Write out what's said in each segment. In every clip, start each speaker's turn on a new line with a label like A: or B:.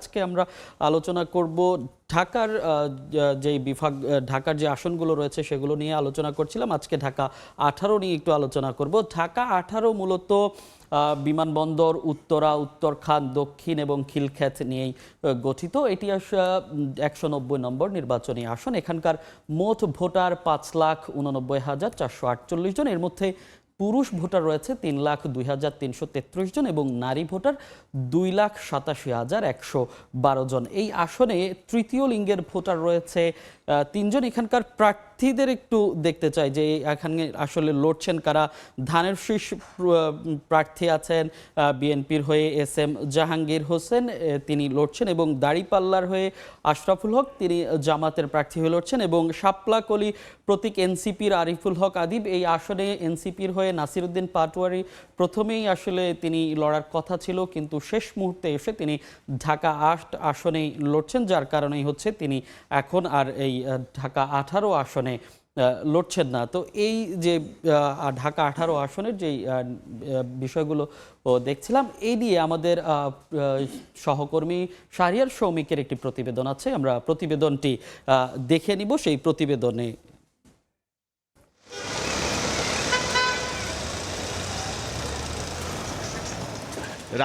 A: আজকে আমরা আলোচনা করব ঢাকার যে বিভাগ, ঢাকার যে আসনগুলো রয়েছে সেগুলো নিয়ে আলোচনা করছিলাম। আজকে ঢাকা 18 নিয়ে একটু আলোচনা করব। ঢাকা 18 মূলত বিমানবন্দর, উত্তরা, উত্তরখান, দক্ষিণ এবং খিলক্ষেত নিয়েই গঠিত। এটি 190 নম্বর নির্বাচনী আসন। এখানকার মোট ভোটার 5,89,448 জন। এর মধ্যে পুরুষ ভোটার রয়েছে 3,02,333 জন এবং নারী ভোটার 2,87,112 জন। এই আসনে তৃতীয় লিঙ্গের ভোটার রয়েছে 3 জন। এখানকার প্রার্থীদের একটু দেখতে চাই যে এখানে আসলে লড়ছেন কারা। ধানের শীষ প্রার্থী আছেন বিএনপির হয়ে SM জাহাঙ্গীর হোসেন, তিনি লড়ছেন, এবং দাড়িপাল্লার হয়ে আশরাফুল হক, তিনি জামাতের প্রার্থী হয়ে লড়ছেন, এবং শাপলাকলি প্রতীক এনসিপির আরিফুল হক আদিব। এই আসনে এনসিপির হয়ে নাসিরউদ্দিন পাটোয়ারি প্রথমেই আসলে তিনি লড়ার কথা ছিল, কিন্তু শেষ মুহূর্তে এসে তিনি ঢাকা 8 আসনেই লড়ছেন, যার কারণেই হচ্ছে তিনি এখন আর এই ঢাকা 18 আসনে লড়ছেন না। তো এই যে ঢাকা 18 আসনের যেই বিষয়গুলো দেখছিলাম, এই নিয়ে আমাদের সহকর্মী শাহরিয়ার সৌমিকের একটি প্রতিবেদন আছে, আমরা প্রতিবেদনটি দেখে নিব। সেই প্রতিবেদনে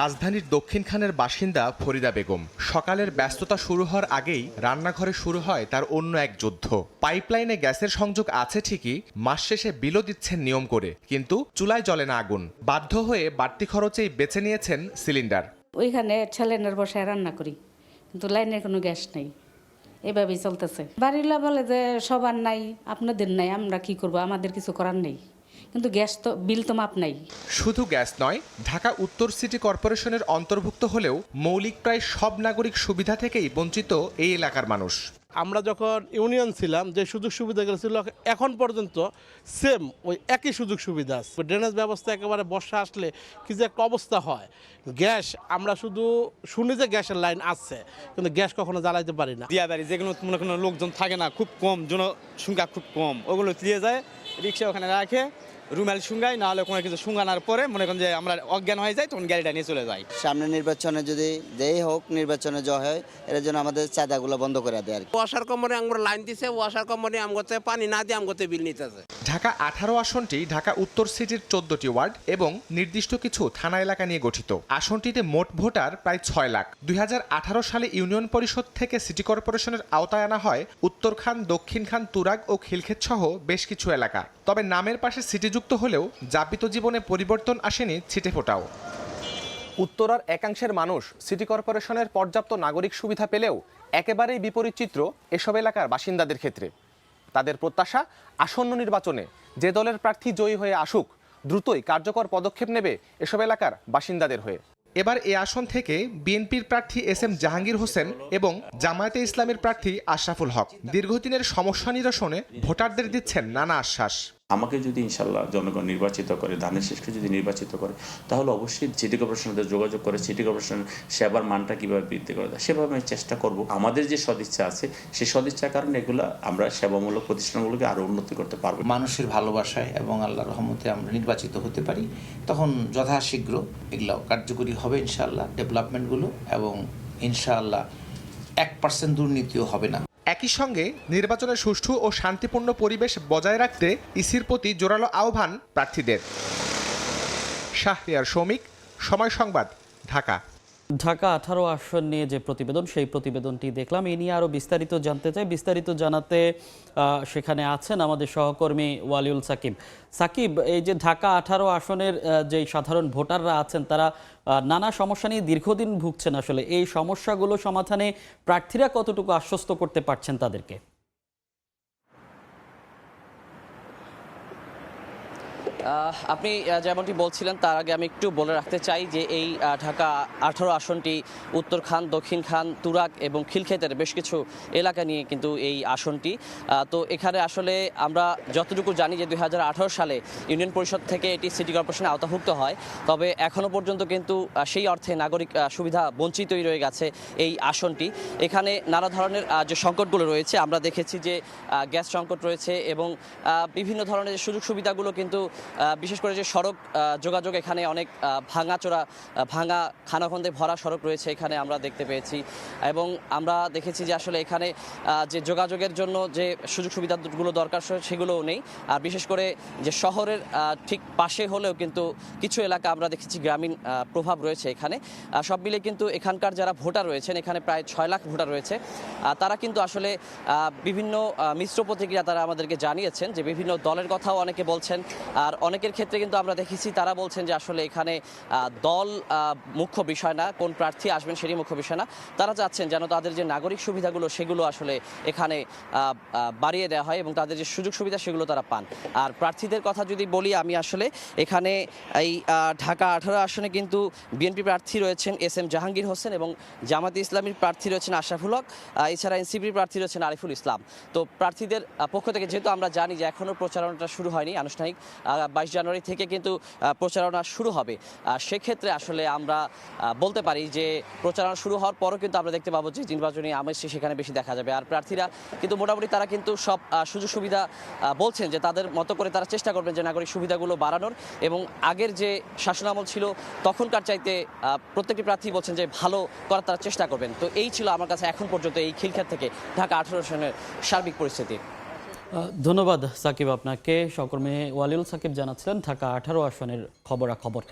B: রাজধানীর দক্ষিণখানের বাসিন্দা ফরিদা বেগম। সকালের ব্যস্ততা শুরু হওয়ার আগেই রান্নাঘরে শুরু হয় তার অন্য এক যুদ্ধ। পাইপলাইনে গ্যাসের সংযোগ আছে ঠিকই, মাস শেষে বিলও দিচ্ছেন নিয়ম করে, কিন্তু চুলায় জ্বলে না আগুন। বাধ্য হয়ে বাড়তি খরচেই বেছে নিয়েছেন সিলিন্ডার।
C: ওইখানে ছেলেনের বসায় রান্না করি, কিন্তু লাইনের কোনো গ্যাস নেই, এভাবেই চলতেছে। বাড়িলা বলে যে সবার নাই, আপনাদের নাই, আমরা কি করব, আমাদের কিছু করার নেই, কিন্তু গ্যাস তো বিল তো মাপ নাই।
B: শুধু গ্যাস নয়, ঢাকা উত্তর সিটি কর্পোরেশনের অন্তর্ভুক্ত হলেও মৌলিক প্রায় সব নাগরিক সুবিধা থেকেই বঞ্চিত এই এলাকার মানুষ।
D: আমরা যখন ইউনিয়ন ছিলাম, যে সুযোগ সুবিধাগুলো ছিল এখন পর্যন্ত সেম ওই একই সুযোগ সুবিধা আছে। ড্রেনেজ ব্যবস্থা একেবারে বর্ষা আসলে কি যে একটা অবস্থা হয়। গ্যাস আমরা শুধু শুনি যে গ্যাসের লাইন আছে, কিন্তু গ্যাস কখনো জ্বালাইতে পারি না।
E: দিয়াবাড়ি যেগুলো মনে কোনো লোকজন থাকে না, খুব কম, জনসংখ্যা খুব কম, ওগুলো দিয়ে যায়, রিক্সা ওখানে রাখে, রুমাল শুঙ্গাই, না হলে কোনো কিছু শুঙ্গানোর পরে মনে করেন যে আমরা অজ্ঞান হয়ে যাই, তখন গাড়িটা নিয়ে চলে যাই।
F: সামনে নির্বাচনে যদি যেই হোক নির্বাচনে জয় হয়, এর জন্য আমাদের চাঁদাগুলো বন্ধ করে দেয়।
G: ওয়াসার কোম্পানি আমরা লাইন দিছে, ওয়াসার কোম্পানি আমগতে পানি না দিয়ে আমগতে বিল নিতেছে।
B: ঢাকা 18 আসনটি ঢাকা উত্তর সিটির 14টি ওয়ার্ড এবং নির্দিষ্ট কিছু থানা এলাকা নিয়ে গঠিত। আসনটিতে মোট ভোটার প্রায় 6 লাখ। 2018 সালে ইউনিয়ন পরিষদ থেকে সিটি কর্পোরেশনের আওতায় আনা হয় উত্তরখান, দক্ষিণখান, তুরাগ ও খিলক্ষেত সহ বেশ কিছু এলাকা। তবে নামের পাশে সিটি যুক্ত হলেও যাপিত জীবনে পরিবর্তন আসেনি ছিটেফোঁটাও। উত্তরার একাংশের মানুষ সিটি কর্পোরেশনের পর্যাপ্ত নাগরিক সুবিধা পেলেও একেবারেই বিপরীত চিত্র এসব এলাকার বাসিন্দাদের ক্ষেত্রে। তাদের প্রত্যাশা, আসন্ন নির্বাচনে যে দলের প্রার্থী জয়ী হয়ে আসুক, দ্রুতই কার্যকর পদক্ষেপ নেবে এসব এলাকার বাসিন্দাদের হয়ে। এবার এ আসন থেকে বিএনপির প্রার্থী SM জাহাঙ্গীর হোসেন এবং জামায়াতে ইসলামের প্রার্থী আশরাফুল হক দীর্ঘদিনের সমস্যা নিরসনে ভোটারদের দিচ্ছেন নানা আশ্বাস।
H: আমাকে যদি ইনশাল্লাহ জনগণ নির্বাচিত করে, ধানের শীষকে যদি নির্বাচিত করে, তাহলে অবশ্যই সিটি কর্পোরেশনের যোগাযোগ করে সিটি কর্পোরেশনের সেবার মানটা কীভাবে বৃদ্ধি করা যায় সেভাবে আমি চেষ্টা করব। আমাদের যে সদিচ্ছা আছে সেই সদিচ্ছার কারণে এগুলো আমরা সেবামূলক প্রতিষ্ঠানগুলোকে আরও উন্নতি করতে পারবো।
I: মানুষের ভালোবাসায় এবং আল্লাহর রহমতে আমরা নির্বাচিত হতে পারি, তখন যথাশীঘ্র এগুলো কার্যকরী হবে ইনশাআল্লাহ ডেভেলপমেন্টগুলো, এবং ইনশাআল্লাহ 1% দুর্নীতিও হবে না।
B: একই সঙ্গে নির্বাচনের সুষ্ঠু ও শান্তিপূর্ণ পরিবেশ বজায় রাখতে ইসির প্রতি জোরালো আহ্বান প্রার্থীদের। শাহরিয়ার সৌমিক, সময় সংবাদ, ঢাকা।
A: ঢাকা 18 আসন নিয়ে যে প্রতিবেদন, সেই প্রতিবেদনটি দেখলাম। এই নিয়ে আরও বিস্তারিত জানতে চাই। বিস্তারিত জানাতে সেখানে আছেন আমাদের সহকর্মী ওয়ালিউল সাকিব। সাকিব, এই যে ঢাকা 18 আসনের যে সাধারণ ভোটাররা আছেন, তারা নানা সমস্যা নিয়ে দীর্ঘদিন ভুগছেন। আসলে এই সমস্যাগুলো সমাধানে প্রার্থীরা কতটুকু আশ্বস্ত করতে পারছেন তাদেরকে?
J: আপনি যেমনটি বলছিলেন, তার আগে আমি একটু বলে রাখতে চাই যে এই ঢাকা 18 আসনটি উত্তরখান, দক্ষিণখান, তুরাগ এবং খিলক্ষেতের বেশ কিছু এলাকা নিয়ে কিন্তু এই আসনটি। তো এখানে আসলে আমরা যতটুকু জানি যে 2018 সালে ইউনিয়ন পরিষদ থেকে এটি সিটি কর্পোরেশনে আওতাভুক্ত হয়, তবে এখনও পর্যন্ত কিন্তু সেই অর্থে নাগরিক সুবিধা বঞ্চিতই রয়ে গেছে এই আসনটি। এখানে নানা ধরনের যে সংকটগুলো রয়েছে, আমরা দেখেছি যে গ্যাস সংকট রয়েছে এবং বিভিন্ন ধরনের সুযোগ সুবিধাগুলো কিন্তু বিশেষ করে যে সড়ক যোগাযোগ এখানে অনেক ভাঙা খানাখন্দে ভরা সড়ক রয়েছে এখানে আমরা দেখতে পেয়েছি এবং আমরা দেখেছি যে আসলে এখানে যে যোগাযোগের জন্য যে সুযোগ সুবিধাগুলো দরকার সেগুলোও নেই। আর বিশেষ করে যে শহরের ঠিক পাশে হলেও কিন্তু কিছু এলাকা আমরা দেখেছি গ্রামীণ প্রভাব রয়েছে এখানে। সব মিলে কিন্তু এখানকার যারা ভোটার রয়েছেন, এখানে প্রায় 6 লাখ ভোটার রয়েছে, তারা কিন্তু আসলে বিভিন্ন মিশ্র প্রতিক্রিয়া তারা আমাদেরকে জানিয়েছেন যে বিভিন্ন দলের কথাও অনেকে বলছেন। আর অনেকের ক্ষেত্রে কিন্তু আমরা দেখেছি তারা বলছেন যে আসলে এখানে দল মুখ্য বিষয় না, কোন প্রার্থী আসবেন সেটি মুখ্য বিষয় না। তারা চাচ্ছেন যেন তাদের যে নাগরিক সুবিধাগুলো সেগুলো আসলে এখানে বাড়িয়ে দেওয়া হয় এবং তাদের যে সুযোগ সুবিধা সেগুলো তারা পান। আর প্রার্থীদের কথা যদি বলি, আমি আসলে এখানে এই ঢাকা 18 আসনে কিন্তু বিএনপি প্রার্থী রয়েছেন SM জাহাঙ্গীর হোসেন এবং জামাতে ইসলামীর প্রার্থী রয়েছেন আশরাফুল হক, এছাড়া এনসিপির প্রার্থী রয়েছেন আরিফুল ইসলাম। তো প্রার্থীদের পক্ষ থেকে যেহেতু আমরা জানি যে এখনও প্রচারণাটা শুরু হয়নি আনুষ্ঠানিক, 22 জানুয়ারি থেকে কিন্তু প্রচারণা শুরু হবে, সেক্ষেত্রে আসলে আমরা বলতে পারি যে প্রচারণা শুরু হওয়ার পরও কিন্তু আমরা দেখতে পাবো যে নির্বাচনী আমেজ সেখানে বেশি দেখা যাবে। আর প্রার্থীরা কিন্তু মোটামুটি তারা কিন্তু সব সুযোগ সুবিধা বলছেন যে তাদের মতো করে তারা চেষ্টা করবেন যে নাগরিক সুবিধাগুলো বাড়ানোর এবং আগের যে শাসনামল ছিল তখনকার চাইতে প্রত্যেকটি প্রার্থী বলছেন যে ভালো করার তারা চেষ্টা করবেন। তো এই ছিল আমার কাছে এখন পর্যন্ত এই খিলক্ষেত থেকে ঢাকা 18 আসনের সার্বিক পরিস্থিতি।
A: ধন্যবাদ সাকিব আপনাকে। সহকর্মী ওয়ালিউল সাকিব জানাচ্ছিলেন ঢাকা 18 আসনের খবরাখবর।